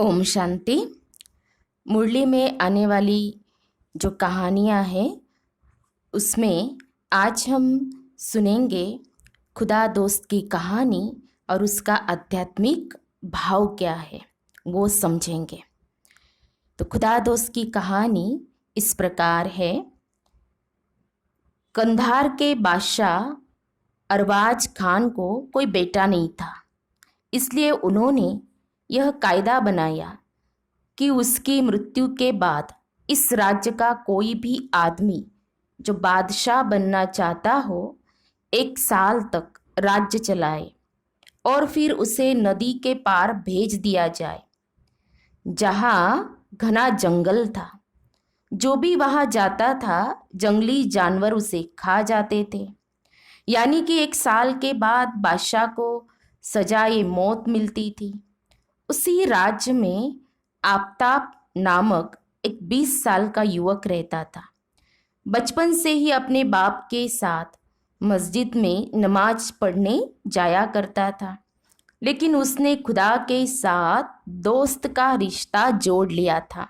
ओम शांति। मुरली में आने वाली जो कहानियाँ हैं उसमें आज हम सुनेंगे खुदा दोस्त की कहानी और उसका आध्यात्मिक भाव क्या है वो समझेंगे। तो खुदा दोस्त की कहानी इस प्रकार है। कंधार के बादशाह अरबाज खान को कोई बेटा नहीं था, इसलिए उन्होंने यह कायदा बनाया कि उसकी मृत्यु के बाद इस राज्य का कोई भी आदमी जो बादशाह बनना चाहता हो 1 साल तक राज्य चलाए और फिर उसे नदी के पार भेज दिया जाए, जहाँ घना जंगल था। जो भी वहाँ जाता था जंगली जानवर उसे खा जाते थे। यानी कि 1 साल के बाद बादशाह को सजाए मौत मिलती थी। उसी राज्य में आफ्ताब नामक एक 20 साल का युवक रहता था। बचपन से ही अपने बाप के साथ मस्जिद में नमाज पढ़ने जाया करता था, लेकिन उसने खुदा के साथ दोस्त का रिश्ता जोड़ लिया था।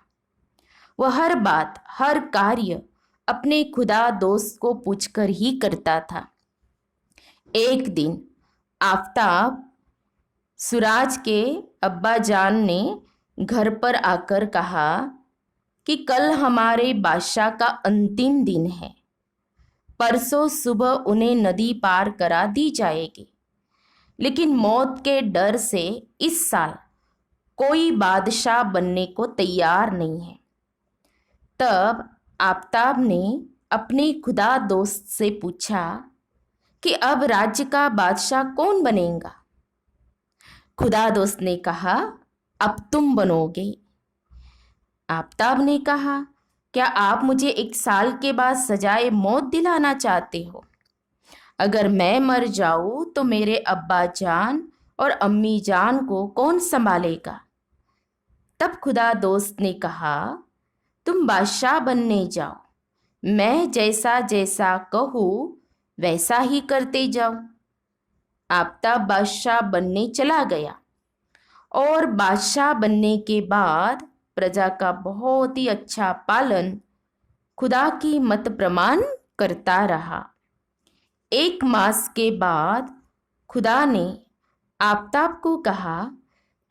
वह हर बात हर कार्य अपने खुदा दोस्त को पूछकर ही करता था। एक दिन आफ्ताब सूरज के अब्बा जान ने घर पर आकर कहा कि कल हमारे बादशाह का अंतिम दिन है। परसों सुबह उन्हें नदी पार करा दी जाएगी, लेकिन मौत के डर से इस साल कोई बादशाह बनने को तैयार नहीं है। तब आफ्ताब ने अपने खुदा दोस्त से पूछा कि अब राज्य का बादशाह कौन बनेगा। खुदा दोस्त ने कहा, अब तुम बनोगे। आफ्ताब ने कहा, क्या आप मुझे 1 साल के बाद सजाए मौत दिलाना चाहते हो? अगर मैं मर जाऊं तो मेरे अब्बा जान और अम्मी जान को कौन संभालेगा? तब खुदा दोस्त ने कहा, तुम बादशाह बनने जाओ, मैं जैसा जैसा कहूँ वैसा ही करते जाओ। आफ्ताब बादशाह बनने चला गया और बादशाह बनने के बाद प्रजा का बहुत ही अच्छा पालन खुदा की मत प्रमाण करता रहा। 1 मास के बाद खुदा ने आफ्ताब को कहा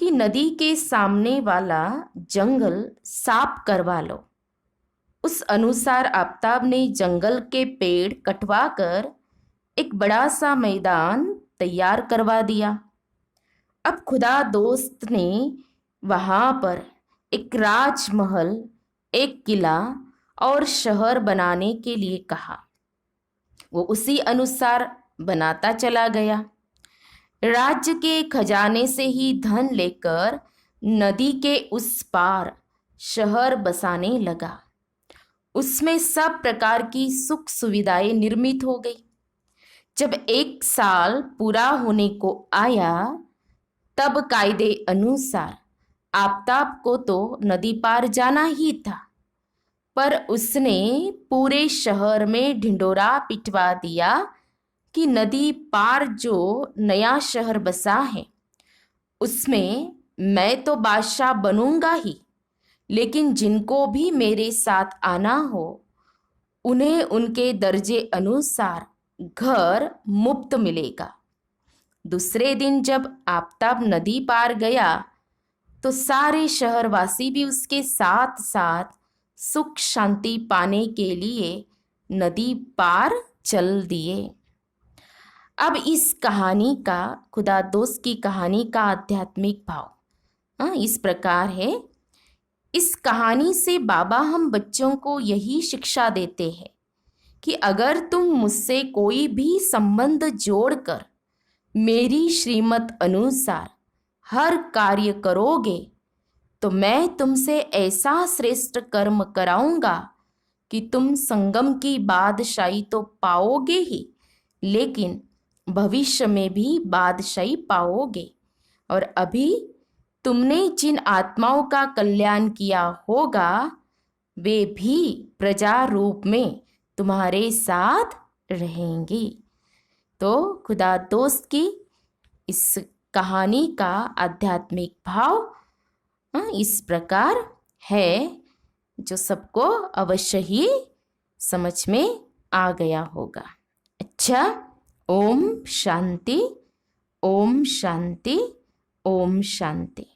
कि नदी के सामने वाला जंगल साफ करवा लो। उस अनुसार आफ्ताब ने जंगल के पेड़ कटवाकर एक बड़ा सा मैदान तैयार करवा दिया। अब खुदा दोस्त ने वहाँ पर एक राजमहल, एक किला और शहर बनाने के लिए कहा। वो उसी अनुसार बनाता चला गया। राज्य के खजाने से ही धन लेकर नदी के उस पार शहर बसाने लगा। उसमें सब प्रकार की सुख सुविधाएं निर्मित हो गई। जब 1 साल पूरा होने को आया तब कायदे अनुसार आफ्ताब को तो नदी पार जाना ही था, पर उसने पूरे शहर में ढिंढोरा पिटवा दिया कि नदी पार जो नया शहर बसा है उसमें मैं तो बादशाह बनूंगा ही, लेकिन जिनको भी मेरे साथ आना हो उन्हें उनके दर्जे अनुसार घर मुफ्त मिलेगा। दूसरे दिन जब आफ्ताब नदी पार गया तो सारे शहरवासी भी उसके साथ साथ सुख शांति पाने के लिए नदी पार चल दिए। अब इस कहानी का, खुदा दोस्त की कहानी का आध्यात्मिक भाव इस प्रकार है। इस कहानी से बाबा हम बच्चों को यही शिक्षा देते हैं कि अगर तुम मुझसे कोई भी संबंध जोड़कर मेरी श्रीमत अनुसार हर कार्य करोगे तो मैं तुमसे ऐसा श्रेष्ठ कर्म कराऊंगा कि तुम संगम की बादशाही तो पाओगे ही, लेकिन भविष्य में भी बादशाही पाओगे। और अभी तुमने जिन आत्माओं का कल्याण किया होगा वे भी प्रजा रूप में तुम्हारे साथ रहेंगी। तो खुदा दोस्त की इस कहानी का आध्यात्मिक भाव इस प्रकार है, जो सबको अवश्य ही समझ में आ गया होगा। अच्छा, ओम शांति, ओम शांति, ओम शांति।